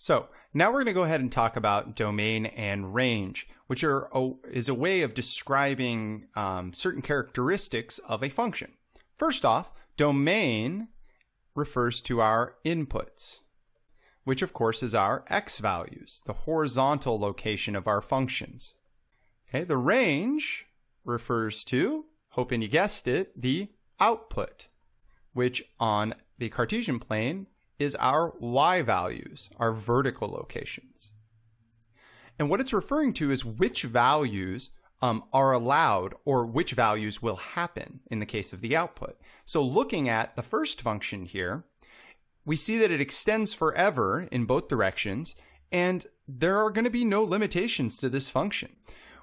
So now we're going to go ahead and talk about domain and range, which is a way of describing certain characteristics of a function. First off, domain refers to our inputs, which of course is our x values, the horizontal location of our functions. Okay, the range refers to, hoping you guessed it, the output, which on the Cartesian plane is our y values, our vertical locations. And what it's referring to is which values are allowed, or which values will happen in the case of the output. So looking at the first function here, we see that it extends forever in both directions, and there are going to be no limitations to this function.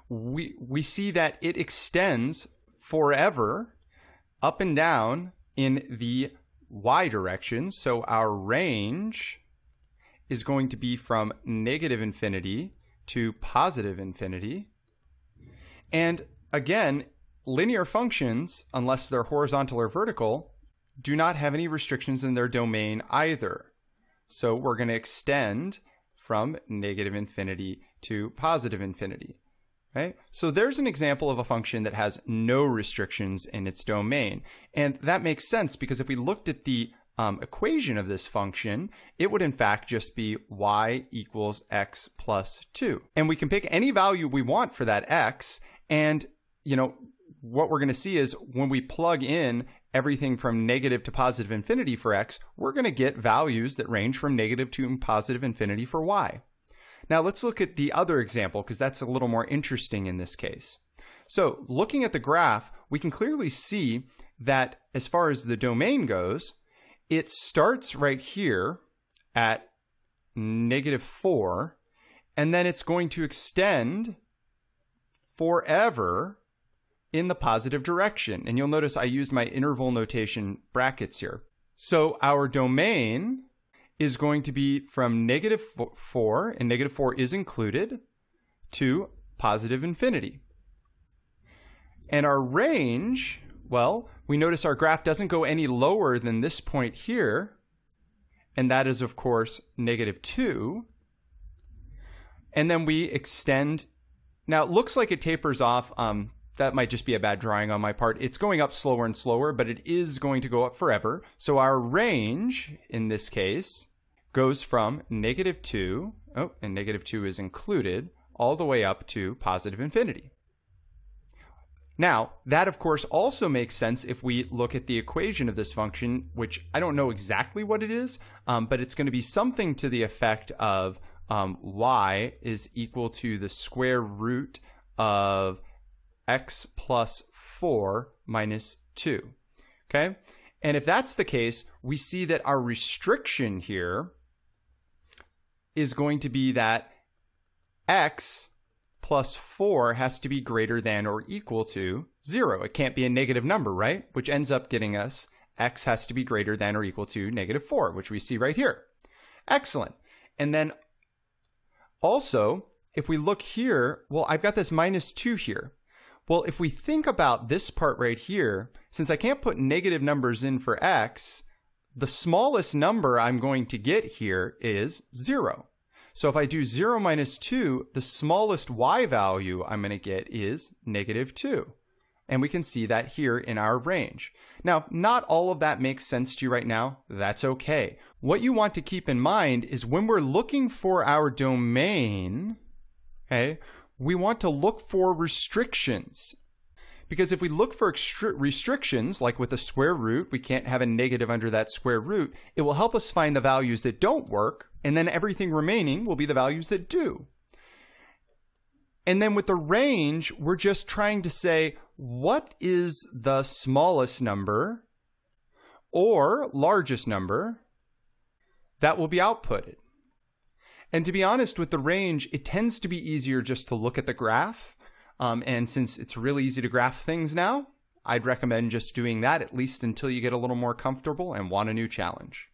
We see that it extends forever up and down in the y direction, so our range is going to be from negative infinity to positive infinity. And again, linear functions, unless they're horizontal or vertical, do not have any restrictions in their domain either. So we're going to extend from negative infinity to positive infinity. Okay? So there's an example of a function that has no restrictions in its domain. And that makes sense because if we looked at the equation of this function, it would in fact just be y equals x plus 2. And we can pick any value we want for that x. And, what we're going to see is when we plug in everything from negative to positive infinity for x, we're going to get values that range from negative to positive infinity for y. Now let's look at the other example because that's a little more interesting in this case. So looking at the graph, we can clearly see that as far as the domain goes, it starts right here at -4, and then it's going to extend forever in the positive direction. And you'll notice I used my interval notation brackets here. So our domain is going to be from -4, and -4 is included, to positive infinity. And our range, well, we notice our graph doesn't go any lower than this point here, and that is, of course, -2. And then we extend. Now, it looks like it tapers off. That might just be a bad drawing on my part. It's going up slower and slower, but it is going to go up forever. So our range, in this case, goes from -2, and -2 is included, all the way up to positive infinity. Now, that of course also makes sense if we look at the equation of this function, which I don't know exactly what it is, but it's going to be something to the effect of y is equal to the square root of x plus 4 minus 2. Okay? And if that's the case, we see that our restriction here is going to be that x plus 4 has to be greater than or equal to 0. It can't be a negative number, right? Which ends up getting us x has to be greater than or equal to -4, which we see right here. Excellent. And then also, if we look here, well, I've got this -2 here. Well, if we think about this part right here, since I can't put negative numbers in for x, the smallest number I'm going to get here is 0. So if I do 0 minus 2, the smallest y value I'm going to get is -2. And we can see that here in our range. Now, not all of that makes sense to you right now. That's okay. What you want to keep in mind is when we're looking for our domain, okay, we want to look for restrictions. Because if we look for restrictions, like with the square root, we can't have a negative under that square root, it will help us find the values that don't work, and then everything remaining will be the values that do. And then with the range, we're just trying to say, what is the smallest number or largest number that will be outputted? And to be honest, with the range, it tends to be easier just to look at the graph. And since it's really easy to graph things now, I'd recommend just doing that at least until you get a little more comfortable and want a new challenge.